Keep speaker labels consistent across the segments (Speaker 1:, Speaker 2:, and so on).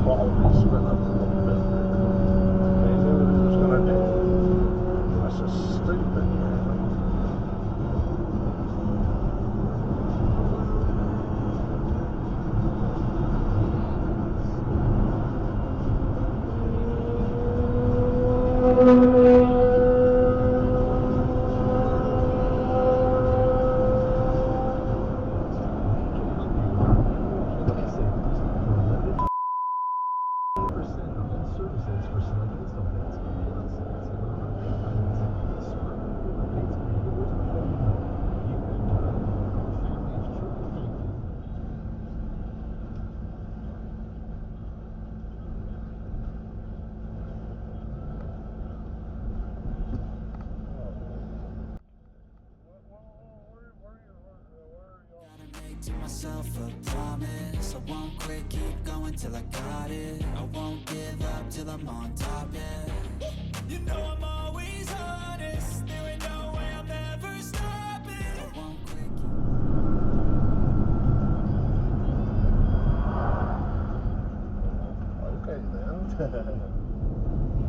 Speaker 1: quality spent up a little bit there. They knew what it was going to do. That's just stupid, man.
Speaker 2: To myself a promise, I won't quit, keep going till I got it. I won't give up till I'm on top, yeah. You know I'm always honest, there ain't no way I'm ever stopping. I won't quit.
Speaker 1: Okay then.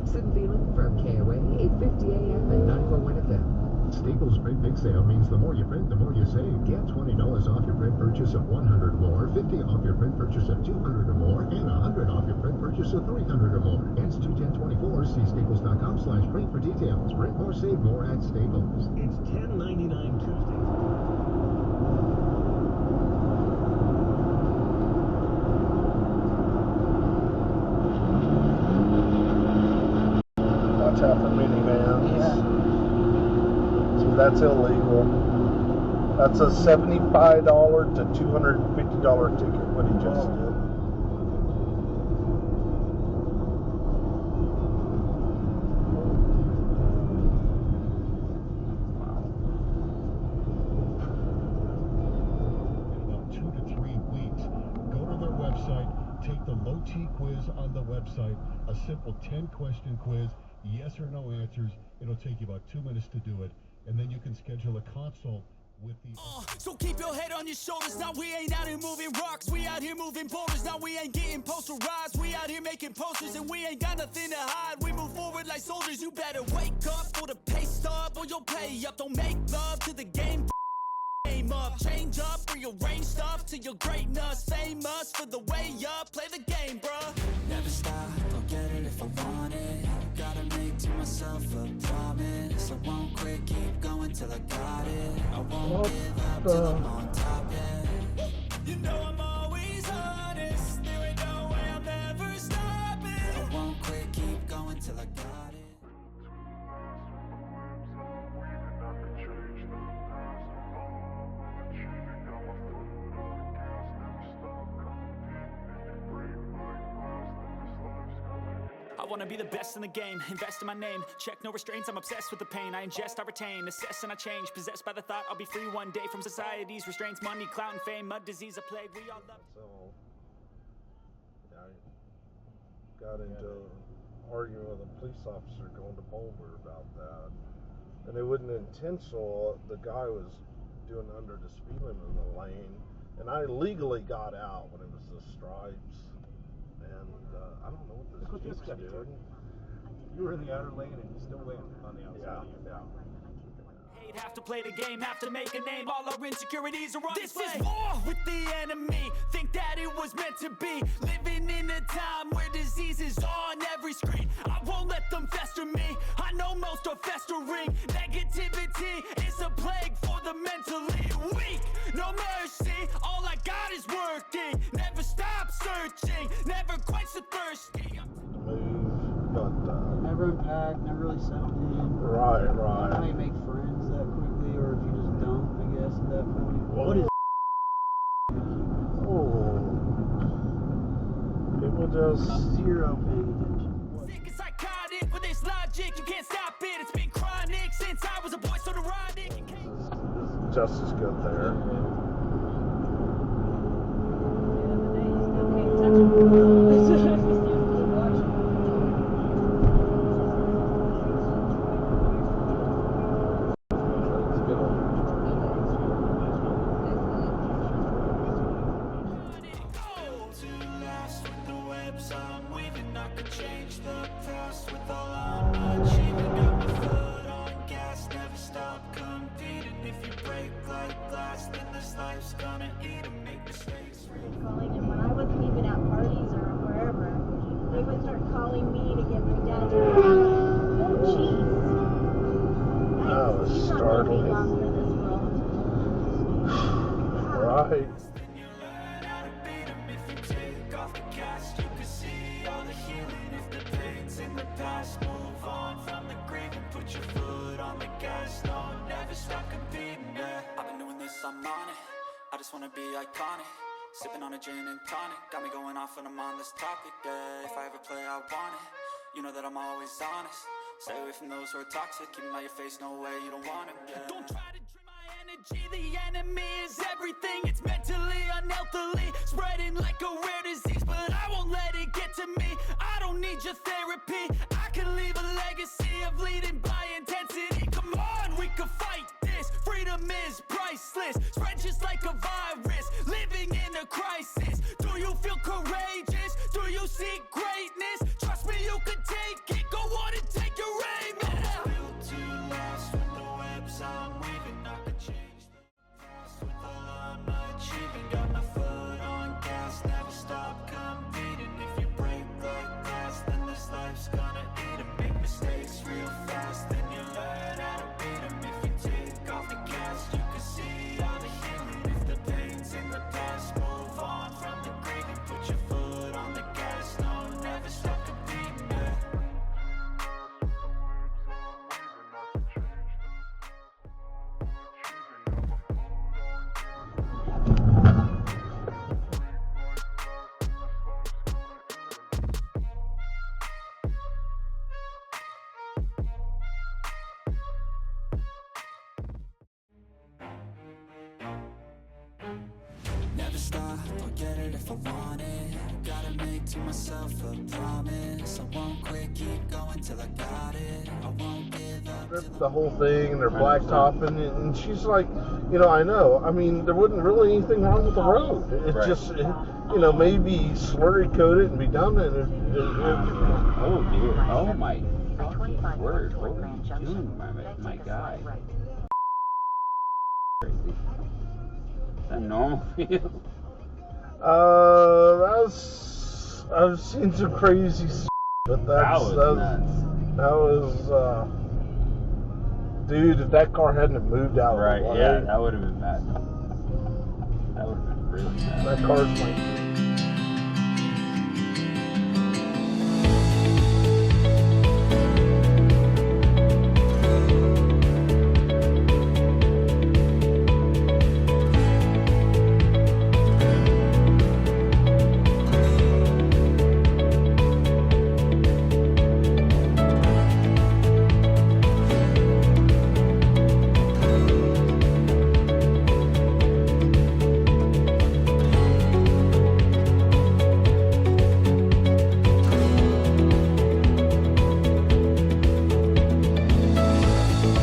Speaker 3: Sid Feeling from KOA 850 AM and 941 FM.
Speaker 4: Staples Print Big Sale means the more you print, the more you save. Get $20 off your print purchase of 100 or more, 50 off your print purchase of 200 or more, and 100 off your print purchase of 300 or more. Ends 2/10/24. See staples.com/print for details. Print more, save more at Staples.
Speaker 5: It's 10.99 Tuesday.
Speaker 1: Watch out for minivans.
Speaker 6: Yeah.
Speaker 1: That's illegal. That's a $75 to $250 ticket, what he just did.
Speaker 4: In about 2 to 3 weeks, go to their website, take the low-T quiz on the website, a simple 10-question quiz, yes or no answers. It'll take you about 2 minutes to do it. And then you can schedule a consult with the...
Speaker 2: So keep your head on your shoulders. Now we ain't out here moving rocks. We out here moving boulders. Now we ain't getting posterized. We out here making posters and we ain't got nothing to hide. We move forward like soldiers. You better wake up for the pay stub or you'll pay up. Don't make love to the game. Game up, change up, rearrange stuff to your greatness. Famous for the way up. Play the game, bruh. Never stop. I'll get it if I want it. Gotta make to myself a promise. I won't quit, keep going till I got it. I won't give up till I'm on top, yeah. You know I'm always honest, there ain't no way I'm ever stopping. I won't quit, keep going till I got it. I wanna be the best in the game, invest in my name, check no restraints, I'm obsessed with the pain. I ingest, I retain, assess and I change, possessed by the thought I'll be free one day from society's restraints, money, clout and fame, mud, disease, a plague, we all love.
Speaker 1: So, I got into arguing with a police officer going to Boulder about that. And it wasn't intentional, the guy was doing under the speed limit in the lane, and I legally got out when it was the stripes. And I don't know what this keeps doing.
Speaker 6: You were in the outer lane and you still went on the outside.
Speaker 1: Yeah.
Speaker 2: Have to play the game, have to make a name. All our insecurities are on display. This is war with the enemy. Think that it was meant to be. Living in a time where disease is on every screen. I won't let them fester me. I know most are festering. Negativity is a plague for the mentally weak. No mercy, all I got is working. Never stop searching, never quench the thirsty.
Speaker 1: Move, but
Speaker 6: Never unpack, never really settled in.
Speaker 1: right.
Speaker 6: I don't know how you make friends that quickly, or if you just don't, I guess, at that point. What is
Speaker 1: people just
Speaker 6: zero paying attention?
Speaker 2: Sick and psychotic with this logic, you can't stop it. It's been chronic since I was a boy, so neurotic.
Speaker 1: This is just as good there.
Speaker 2: webs I'm weaving, I could change the past with all I'm achieving. Got my foot on gas, never stop competing. If you break like glass, then this life's gonna eat 'em. Make mistakes.
Speaker 7: Calling, and when I wasn't even at parties or wherever, they would start calling me to get my dad to oh jeez.
Speaker 1: That was
Speaker 7: He's not gonna be
Speaker 1: startling.
Speaker 7: long for this world.
Speaker 1: Right.
Speaker 2: Then you learn how to beat 'em. If you take off the cast, you can see all the healing. If the pain's in the past, move on from the grave and put your foot on the gas. No, never stop competing, yeah. I've been doing this, I'm on it. I just wanna be iconic. Sipping on a gin and tonic, got me going off when I'm on this topic, yeah. If I ever play, I want it. You know that I'm always honest. Stay away from those who are toxic. Keep them out your face, no way, you don't want it, yeah. Don't try to drain my energy. The enemy is everything. It's mentally, unhealthily, spreading like a rare disease. But I won't let it get to me. I don't need your therapy. I can leave a legacy of leading by intensity. Come on, we can fight this. Freedom is priceless. Spread just like a virus. Living in a crisis. Do you feel courageous? Do you seek greatness? Trust me, you can take it. Go on and take your aim. Yeah. Built to last with the webs I'm weaving. I could change the past with all I'm achieving. Got my foot on gas, never stop competing. If you break like glass, then this life's gonna eat 'em. Make mistakes real fast, then you learn how to beat 'em. If you take off the cast, you can see all the healing. If the pain's in the past, move on from the grave and put your foot on the gas. No, never stop competing, yeah. Never stop, I'll get it if I want it. Gotta make to myself a promise. I won't quit, keep going till I got it. I won't give up till
Speaker 1: Ripped the whole thing and they're blacktopping it, and she's like, you know, I know. I mean, there wasn't really anything wrong with the road. It
Speaker 8: Right.
Speaker 1: just, you know, maybe slurry coat it and be done. And
Speaker 8: Oh dear. Oh my
Speaker 3: At 25
Speaker 8: word.
Speaker 3: toward
Speaker 8: What are
Speaker 3: Grand
Speaker 8: you
Speaker 3: Junction,
Speaker 8: doing, my
Speaker 3: then take a
Speaker 8: guy?
Speaker 3: slight right.
Speaker 8: Is that normal for you?
Speaker 1: I've seen some crazy but
Speaker 8: That was nuts.
Speaker 1: that was, dude, if that car hadn't have moved out of
Speaker 8: Right,
Speaker 1: the way,
Speaker 8: yeah, that would have been bad. That would have been really bad.
Speaker 1: that car's like